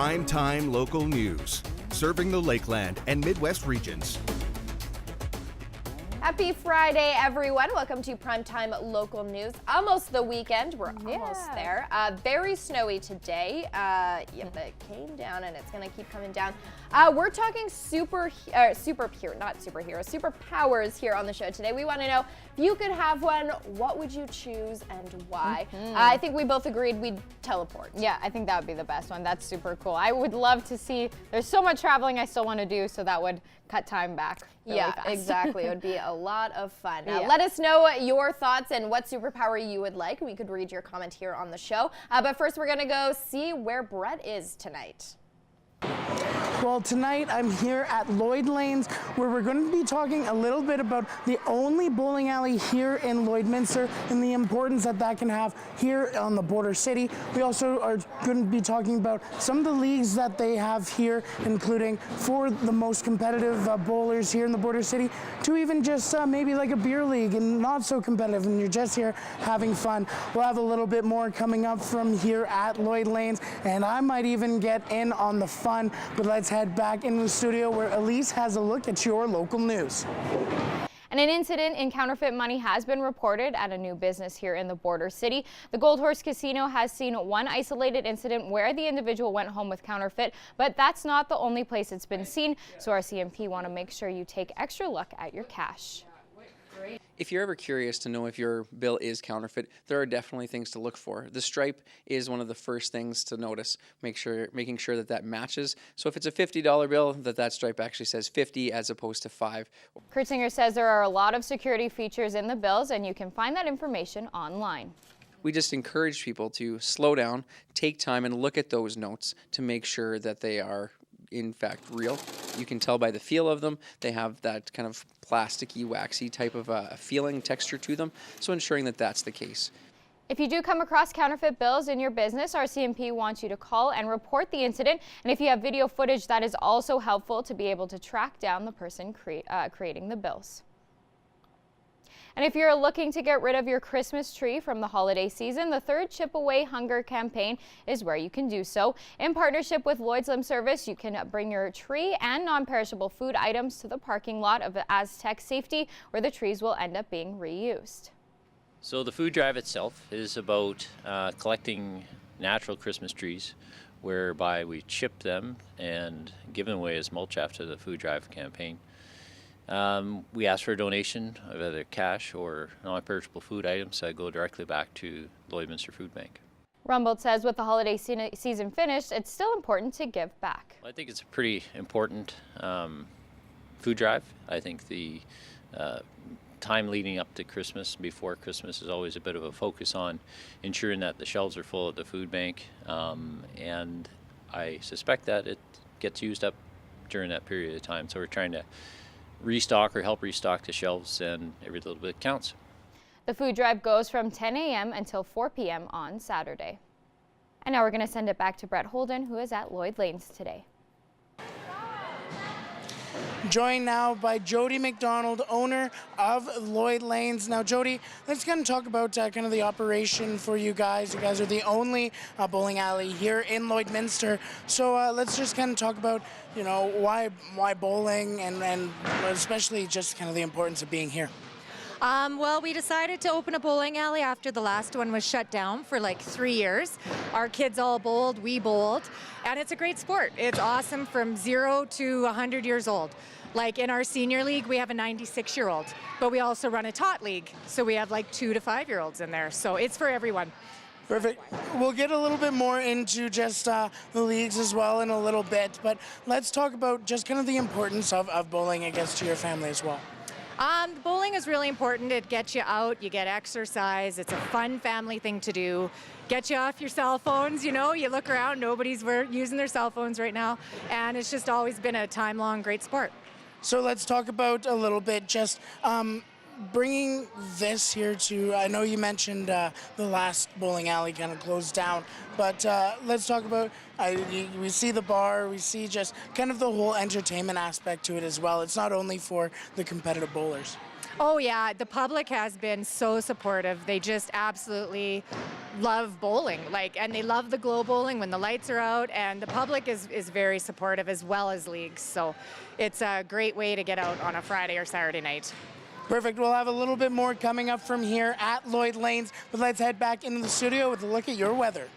Primetime local news, serving the Lakeland and Midwest regions. Happy Friday, everyone. Welcome to Primetime Local News. Almost the weekend. We're almost there. Very snowy today. But it came down and it's going to keep coming down. We're talking superpowers here on the show today. We want to know, if you could have one, what would you choose and why? I think we both agreed we'd teleport. Yeah, I think that would be the best one. That's super cool. I would love to see, there's so much traveling I still want to do, so that would cut time back really fast. Exactly. It would be a lot of fun. Let us know your thoughts and what superpower you would like. We could read your comment here on the show. But first, we're going to go see where Brett is tonight. Well, tonight I'm here at Lloyd Lanes, where we're going to be talking a little bit about the only bowling alley here in Lloydminster and the importance that that can have here on the border city. We also are going to be talking about some of the leagues that they have here, including for the most competitive bowlers here in the border city, to even just maybe like a beer league and not so competitive, and you're just here having fun. We'll have a little bit more coming up from here at Lloyd Lanes, and I might even get in on the fun, but let's head back into the studio where Elise has a look at your local news. And an incident in counterfeit money has been reported at a new business here in the border city. The Gold Horse Casino has seen one isolated incident where the individual went home with counterfeit, but that's not the only place it's been seen. So our CMP want to make sure you take extra look at your cash. If you're ever curious to know if your bill is counterfeit, there are definitely things to look for. The stripe is one of the first things to notice, making sure that that matches. So if it's a $50 bill, that stripe actually says 50 as opposed to 5. Kurtzinger says there are a lot of security features in the bills, and you can find that information online. We just encourage people to slow down, take time, and look at those notes to make sure that they are in fact real. You can tell by the feel of them. They have that kind of plasticky, waxy type of feeling, texture to them, so ensuring that that's the case. If you do come across counterfeit bills in your business, our CMP wants you to call and report the incident. And if you have video footage, that is also helpful to be able to track down the person creating the bills. And if you're looking to get rid of your Christmas tree from the holiday season, the third Chip Away Hunger campaign is where you can do so. In partnership with Lloyd's Limb Service, you can bring your tree and non-perishable food items to the parking lot of the Aztec Safety, where the trees will end up being reused. So the food drive itself is about collecting natural Christmas trees, whereby we chip them and give them away as mulch after the food drive campaign. We ask for a donation of either cash or non-perishable food items that go directly back to Lloydminster Food Bank. Rumboldt says with the holiday season finished, it's still important to give back. I think it's a pretty important food drive. I think the time leading up to Christmas, before Christmas, is always a bit of a focus on ensuring that the shelves are full at the food bank, and I suspect that it gets used up during that period of time. So we're trying to restock or help restock the shelves, and every little bit counts. The food drive goes from 10 a.m. until 4 p.m. on Saturday. And now we're going to send it back to Brett Holden, who is at Lloyd Lanes today. Joined now by Jody McDonald, owner of Lloyd Lanes. Now, Jody, let's kind of talk about kind of the operation for you guys. You guys are the only bowling alley here in Lloydminster. So let's just kind of talk about, you know, why bowling and especially just kind of the importance of being here. Well, we decided to open a bowling alley after the last one was shut down for like 3 years. Our kids all bowled, we bowled, and it's a great sport. It's awesome from 0 to 100 years old. Like in our senior league, we have a 96-year-old, but we also run a tot league, so we have like 2 to 5-year-olds in there. So it's for everyone. Perfect. We'll get a little bit more into just the leagues as well in a little bit, but let's talk about just kind of the importance of bowling, I guess, to your family as well. Bowling is really important. It gets you out, you get exercise. It's a fun family thing to do. Get you off your cell phones, you know, you look around, nobody's using their cell phones right now, and it's just always been a time-long great sport. So let's talk about a little bit just bringing this here to, I know you mentioned the last bowling alley kind of closed down, but let's talk about, we see the bar, we see just kind of the whole entertainment aspect to it as well. It's not only for the competitive bowlers. Oh yeah, the public has been so supportive. They just absolutely love bowling, and they love the glow bowling when the lights are out, and the public is very supportive as well as leagues. So it's a great way to get out on a Friday or Saturday night. Perfect. We'll have a little bit more coming up from here at Lloyd Lanes, but let's head back into the studio with a look at your weather.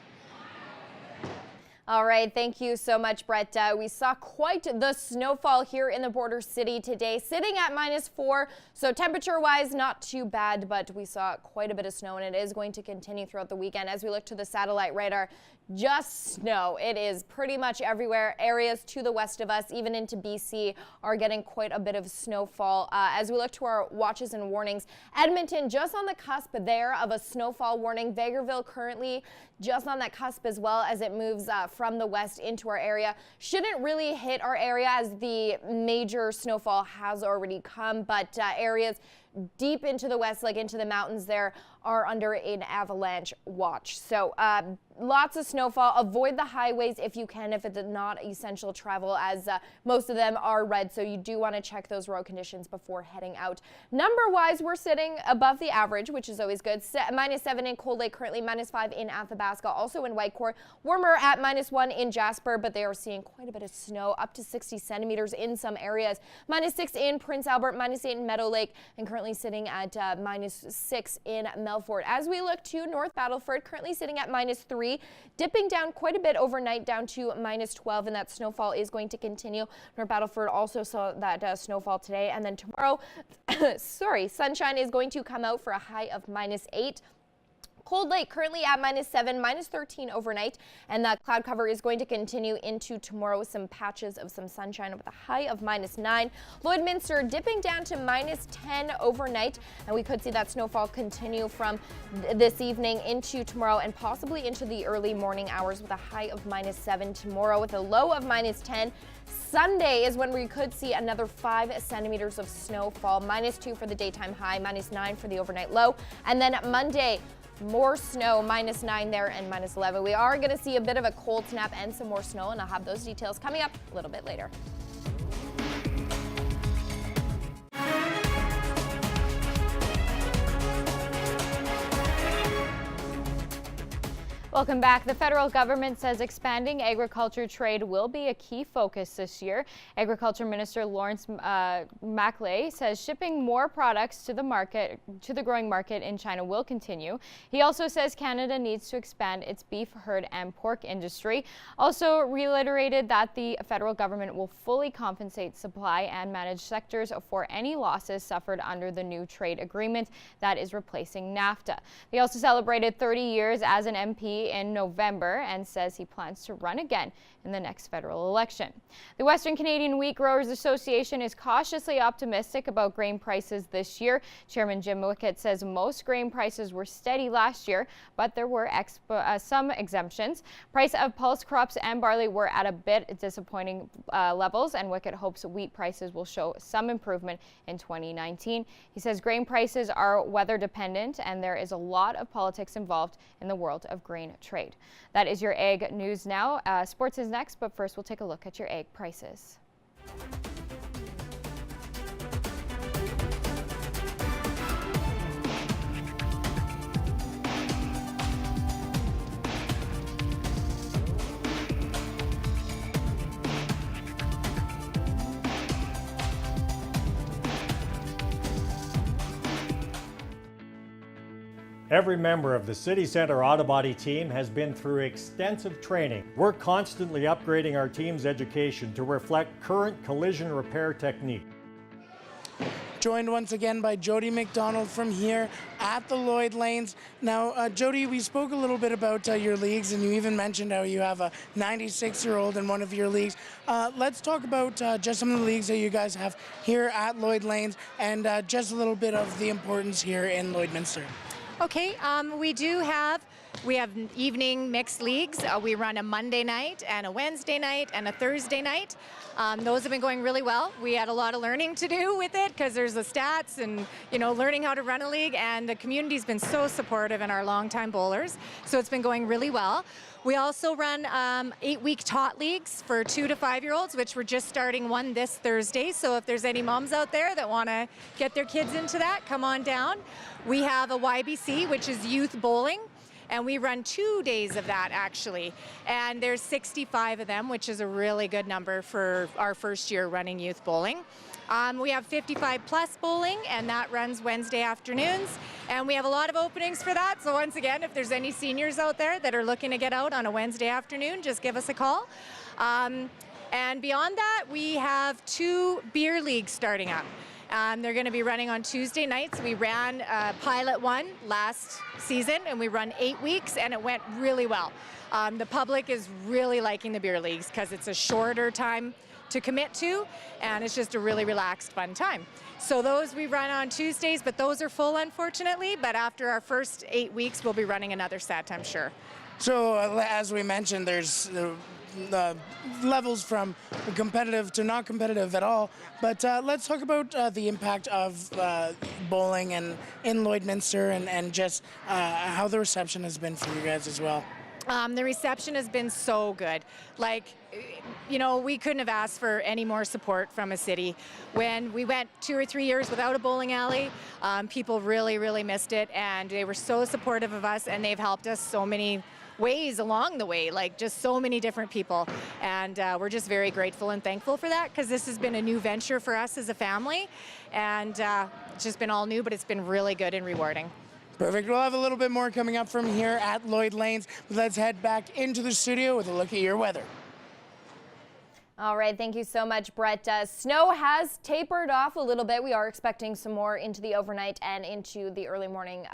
All right, thank you so much, Brett. We saw quite the snowfall here in the border city today, sitting at -4. So temperature-wise, not too bad, but we saw quite a bit of snow, and it is going to continue throughout the weekend. As we look to the satellite radar, just snow. It is pretty much everywhere. Areas to the west of us, even into BC, are getting quite a bit of snowfall. As we look to our watches and warnings, Edmonton just on the cusp there of a snowfall warning. Vegreville currently just on that cusp as well as it moves from the west into our area. Shouldn't really hit our area as the major snowfall has already come, but areas deep into the west, like into the mountains there, are under an avalanche watch. So lots of snowfall. Avoid the highways if you can, if it's not essential travel, as most of them are red. So you do want to check those road conditions before heading out. Number-wise, we're sitting above the average, which is always good. -7 in Cold Lake, currently -5 in Athabasca, also in Whitecourt. Warmer at -1 in Jasper, but they are seeing quite a bit of snow, up to 60 centimeters in some areas. -6 in Prince Albert, -8 in Meadow Lake, and currently sitting at -6 in Melfort. As we look to North Battleford, currently sitting at -3, dipping down quite a bit overnight down to -12, and that snowfall is going to continue. North Battleford also saw that snowfall today, and then tomorrow, sunshine is going to come out for a high of -8. Cold Lake currently at -7, -13 overnight, and that cloud cover is going to continue into tomorrow with some patches of some sunshine with a high of -9. Lloydminster dipping down to -10 overnight, and we could see that snowfall continue from this evening into tomorrow and possibly into the early morning hours with a high of -7 tomorrow with a low of -10. Sunday is when we could see another 5 centimeters of snowfall, -2 for the daytime high, -9 for the overnight low, and then Monday, more snow, -9 there and -11. We are going to see a bit of a cold snap and some more snow, and I'll have those details coming up a little bit later. Welcome back. The federal government says expanding agriculture trade will be a key focus this year. Agriculture Minister Lawrence Maclay says shipping more products to the growing market in China will continue. He also says Canada needs to expand its beef herd and pork industry. Also reiterated that the federal government will fully compensate supply and managed sectors for any losses suffered under the new trade agreement that is replacing NAFTA. He also celebrated 30 years as an MP in November and says he plans to run again in the next federal election. The Western Canadian Wheat Growers Association is cautiously optimistic about grain prices this year. Chairman Jim Wickett says most grain prices were steady last year, but there were some exemptions. Price of pulse crops and barley were at a bit disappointing levels, and Wickett hopes wheat prices will show some improvement in 2019. He says grain prices are weather dependent, and there is a lot of politics involved in the world of grain trade. That is your ag news now. Sports is next, but first we'll take a look at your egg prices. Every member of the City Centre Auto Body team has been through extensive training. We're constantly upgrading our team's education to reflect current collision repair technique. Joined once again by Jody McDonald from here at the Lloyd Lanes. Now, Jody, we spoke a little bit about your leagues, and you even mentioned how you have a 96-year-old in one of your leagues. Let's talk about just some of the leagues that you guys have here at Lloyd Lanes, and just a little bit of the importance here in Lloydminster. Okay, we do have We have evening mixed leagues. We run a Monday night and a Wednesday night and a Thursday night. Those have been going really well. We had a lot of learning to do with it because there's the stats and, you know, learning how to run a league, and the community's been so supportive and our longtime bowlers. So it's been going really well. We also run 8-week tot leagues for 2 to 5-year-olds, which we're just starting one this Thursday. So if there's any moms out there that want to get their kids into that, come on down. We have a YBC, which is youth bowling. And we run 2 days of that, actually. And there's 65 of them, which is a really good number for our first year running youth bowling. We have 55 plus bowling, and that runs Wednesday afternoons. And we have a lot of openings for that. So once again, if there's any seniors out there that are looking to get out on a Wednesday afternoon, just give us a call. And beyond that, we have 2 beer leagues starting up. They're going to be running on Tuesday nights. We ran pilot one last season, and we run 8 weeks, and it went really well. The public is really liking the beer leagues because it's a shorter time to commit to, and it's just a really relaxed, fun time. So those we run on Tuesdays, but those are full, unfortunately. But after our first 8 weeks, we'll be running another set, I'm sure. So as we mentioned, there's levels from competitive to not competitive at all. But let's talk about the impact of bowling and in Lloydminster and just how the reception has been for you guys as well. The reception has been so good. Like, you know, we couldn't have asked for any more support from a city. When we went 2 or 3 years without a bowling alley, people really, really missed it, and they were so supportive of us, and they've helped us so many ways along the way, like just so many different people. And we're just very grateful and thankful for that, because this has been a new venture for us as a family, and it's just been all new, but it's been really good and rewarding. Perfect. We'll have a little bit more coming up from here at Lloyd Lanes. Let's head back into the studio with a look at your weather. All right, thank you so much, Brett. Snow has tapered off a little bit. We are expecting some more into the overnight and into the early morning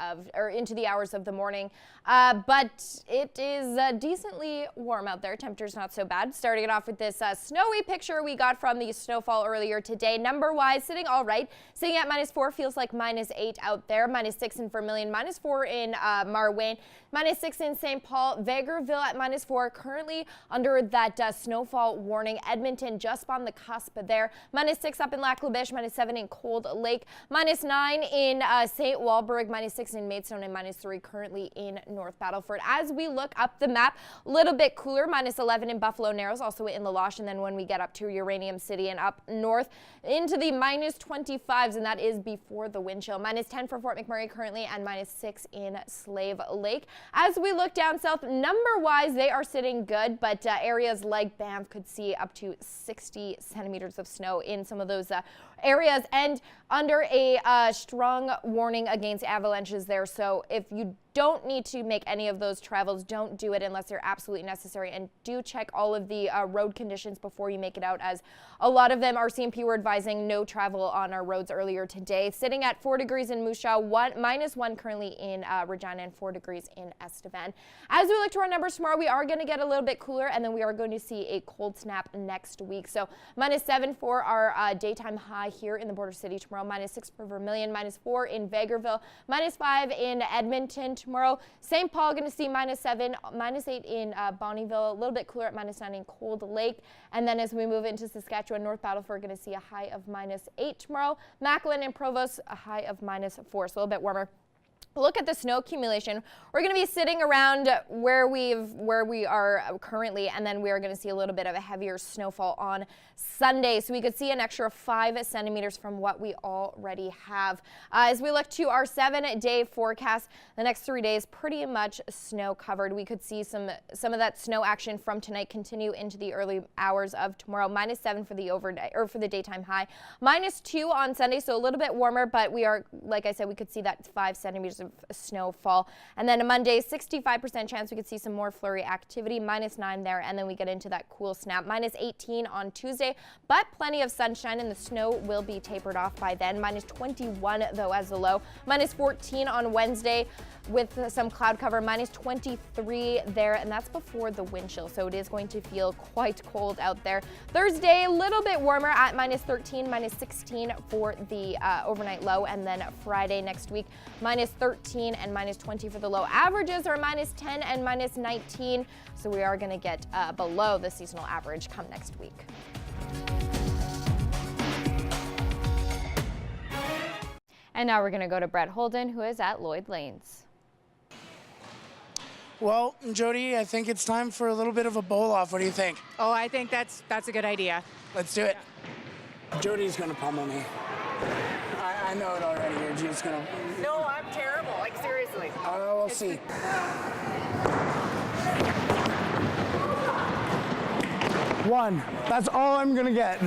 into the hours of the morning. But it is decently warm out there. Temperature's not so bad. Starting it off with this snowy picture we got from the snowfall earlier today. Number-wise, sitting all right. Sitting at -4 feels like -8 out there. -6 in Vermilion, -4 in Marwayne, -6 in St. Paul. Vegreville at -4, currently under that snowfall warning. Edmonton just on the cusp there. -6 up in Lac La Biche, -7 in Cold Lake, -9 in St. Walburg, -6 in Maidstone, and -3 currently in North Battleford. As we look up the map, a little bit cooler, -11 in Buffalo Narrows, also in La Loche, and then when we get up to Uranium City and up north into the -25s, and that is before the wind chill. -10 for Fort McMurray currently, and -6 in Slave Lake. As we look down south, number-wise, they are sitting good, but areas like Banff could see up to 60 centimeters of snow in some of those areas, and under a strong warning against avalanches there. So if you don't need to make any of those travels, don't do it unless they're absolutely necessary, and do check all of the road conditions before you make it out, as a lot of them, RCMP were advising no travel on our roads earlier today. Sitting at 4 degrees in Moose Jaw, -1 currently in Regina, and 4 degrees in Estevan. As we look to our numbers tomorrow, we are going to get a little bit cooler, and then we are going to see a cold snap next week. So -7 for our daytime high here in the border city tomorrow, -6 for Vermilion, -4 in Vegreville, -5 in Edmonton tomorrow. St. Paul going to see -7, -8 in Bonnyville, a little bit cooler at -9 in Cold Lake. And then as we move into Saskatchewan, North Battleford going to see a high of -8 tomorrow. Macklin and Provost, a high of -4, so a little bit warmer. Look at the snow accumulation. We're going to be sitting around where we are currently, and then we are going to see a little bit of a heavier snowfall on Sunday. So we could see an extra 5 centimeters from what we already have. As we look to our 7-day forecast, the next 3 days pretty much snow covered. We could see some of that snow action from tonight continue into the early hours of tomorrow. -7 for the overnight or for the daytime high. -2 on Sunday, so a little bit warmer, but we are, like I said, we could see that 5 centimeters of snowfall. And then a Monday, 65% chance we could see some more flurry activity, -9 there, and then we get into that cool snap. -18 on Tuesday, but plenty of sunshine, and the snow will be tapered off by then. -21 though as the low. -14 on Wednesday with some cloud cover. -23 there, and that's before the wind chill, so it is going to feel quite cold out there. Thursday, a little bit warmer at -13, -16 for the overnight low, and then Friday next week, -13 -14 and -20 for the low. Averages are -10 and -19, so we are going to get below the seasonal average come next week. And now we're going to go to Brett Holden, who is at Lloyd Lanes. Well, Jody, I think it's time for a little bit of a bowl off. What do you think? Oh, I think that's a good idea. Let's do it. Jody's gonna pummel me. I know it already. You're just gonna. No, I'm terrible. Like, seriously. We'll see. One. That's all I'm gonna get.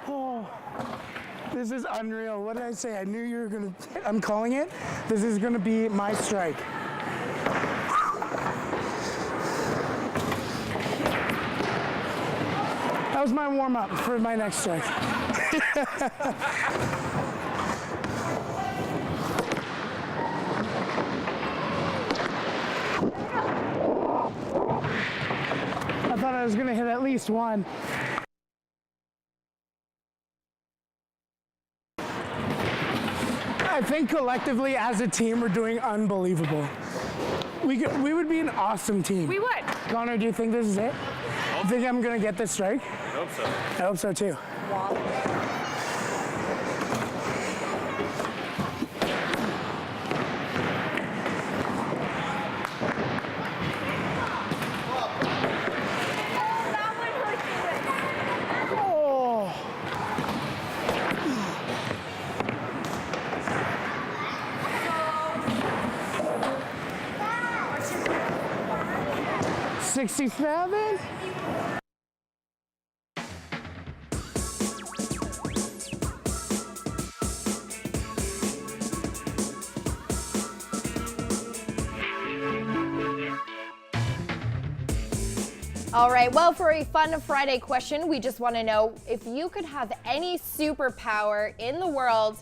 Oh, this is unreal. What did I say? I knew you were gonna. I'm calling it. This is gonna be my strike. That was my warm-up for my next strike. I thought I was gonna hit at least one. I think collectively as a team we're doing unbelievable. We would be an awesome team. We would. Connor, do you think this is it? You think I'm gonna get this strike? I hope so. I hope so too. Oh. 67. All right, well, for a fun Friday question, we just want to know if you could have any superpower in the world,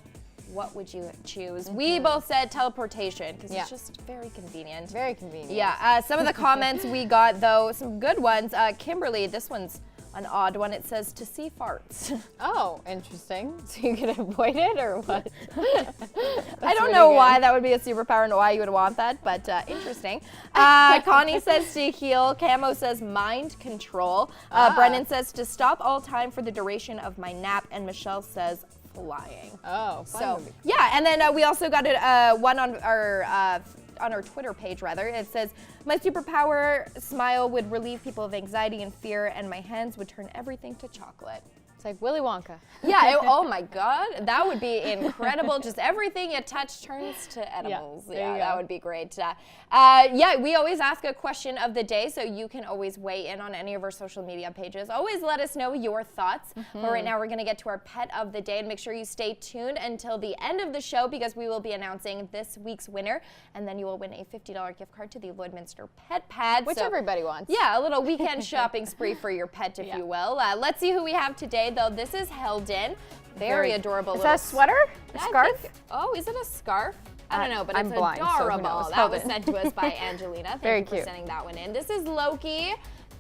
what would you choose? We both said teleportation because it's just very convenient. Very convenient. Yeah, some of the comments we got, though, some good ones. Kimberly, this one's an odd one. It says to see farts. Oh, interesting. So you can avoid it or what? I don't know why that would be a superpower and why you would want that, but interesting. Connie says to heal. Camo says mind control. Brennan says to stop all time for the duration of my nap. And Michelle says flying. Oh, so yeah, and then we also got one on our Twitter page, rather. It says, my superpower smile would relieve people of anxiety and fear, and my hands would turn everything to chocolate. It's like Willy Wonka. Yeah, oh my God, that would be incredible. Just everything you touch turns to edibles. Yeah, that would be great. Yeah, we always ask a question of the day, so you can always weigh in on any of our social media pages. Always let us know your thoughts. But right now we're gonna get to our pet of the day, and make sure you stay tuned until the end of the show because we will be announcing this week's winner, and then you will win a $50 gift card to the Lloydminster Pet Pad. Which everybody wants. Yeah, a little weekend shopping spree for your pet, if you will. Let's see who we have today, though. This is Heldon. Very adorable. Is that a sweater? A scarf? Is it a scarf? I don't know, but I'm it's blind, so who adorable. knows? That was sent to us by Angelina. Very Thank you cute. for sending that one in. This is Loki.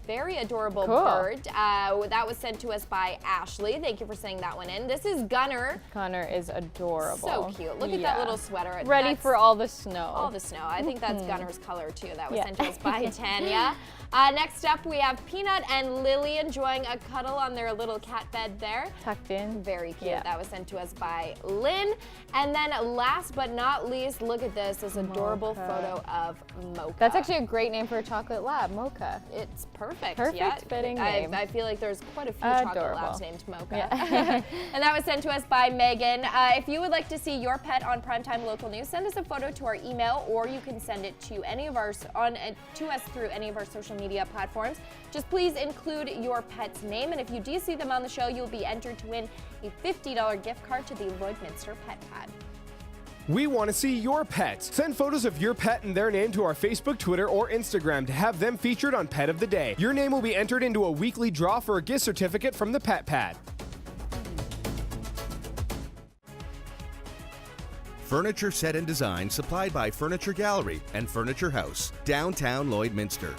Very adorable Cool. bird. That was sent to us by Ashley. Thank you for sending that one in. This is Gunner. Gunner is adorable. So cute. Look at that little sweater. Ready for all the snow. All the snow. I think that's Gunner's color too. That was sent to us by Tanya. Next up, we have Peanut and Lily enjoying a cuddle on their little cat bed there. Tucked in. Very cute. That was sent to us by Lynn. And then last but not least, look at this adorable photo of Mocha. That's actually a great name for a chocolate lab, Mocha. It's perfect. Perfect fitting name. I feel like there's quite a few chocolate Adorable. labs named Mocha. Yeah. And that was sent to us by Megan. If you would like to see your pet on Primetime Local News, send us a photo to our email, or you can send it to any of our to us through any of our social media platforms. Just please include your pet's name, and if you do see them on the show, you'll be entered to win a $50 gift card to the Lloydminster Pet Pad. We want to see your pets. Send photos of your pet and their name to our Facebook, Twitter, or Instagram to have them featured on Pet of the Day. Your name will be entered into a weekly draw for a gift certificate from the Pet Pad. Furniture set and design supplied by Furniture Gallery and Furniture House, downtown Lloydminster.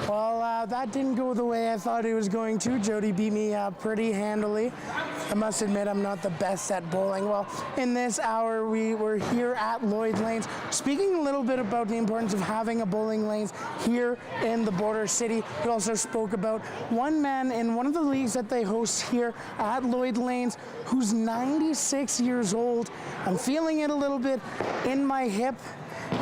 Well, Well, that didn't go the way I thought it was going to. Jody beat me pretty handily. I must admit I'm not the best at bowling. Well, in this hour we were here at Lloyd Lanes speaking a little bit about the importance of having a bowling lanes here in the border city. We also spoke about one man in one of the leagues that they host here at Lloyd Lanes who's 96 years old. I'm feeling it a little bit in my hip.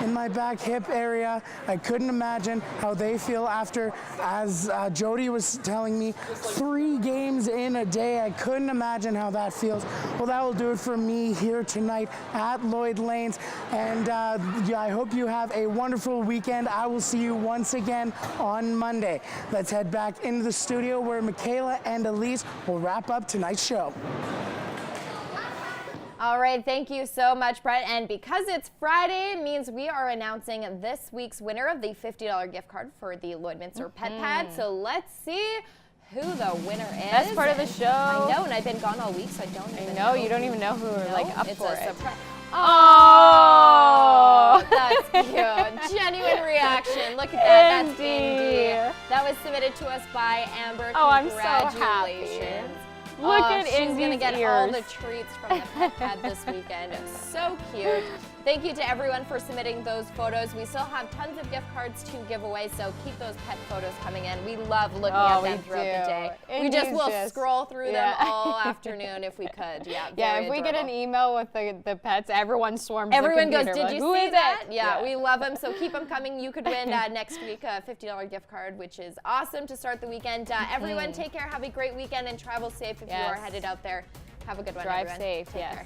In my back hip area. I couldn't imagine how they feel after, as Jody was telling me, 3 games in a day. I couldn't imagine how that feels. Well, that will do it for me here tonight at Lloyd Lanes. And yeah, I hope you have a wonderful weekend. I will see you once again on Monday. Let's head back into the studio where Michaela and Elise will wrap up tonight's show. All right, thank you so much, Brett. And because it's Friday, it means we are announcing this week's winner of the $50 gift card for the Lloydminster Pet Pad. So let's see who the winner is. Best part of the show. I know, and I've been gone all week, so I don't even know. You don't even know who are like up for it. Oh, that's cute. Genuine reaction. Look at that. That's Indy. That was submitted to us by Amber. Oh, I'm so happy. Look at Indy's She's going to get ears. all the treats from the Pet Pad this weekend. So cute. Thank you to everyone for submitting those photos. We still have tons of gift cards to give away, so keep those pet photos coming in. We love looking at them throughout the day. We just will scroll through them all afternoon if we could. Yeah, yeah. If we get an email with the pets, everyone swarms. Everyone the goes, did you see that? Yeah, we love them. So keep them coming. You could win next week a $50 gift card, which is awesome to start the weekend. Everyone, take care. Have a great weekend and travel safe if you are headed out there. Have a good one, Drive everyone. safe. Take yes. care.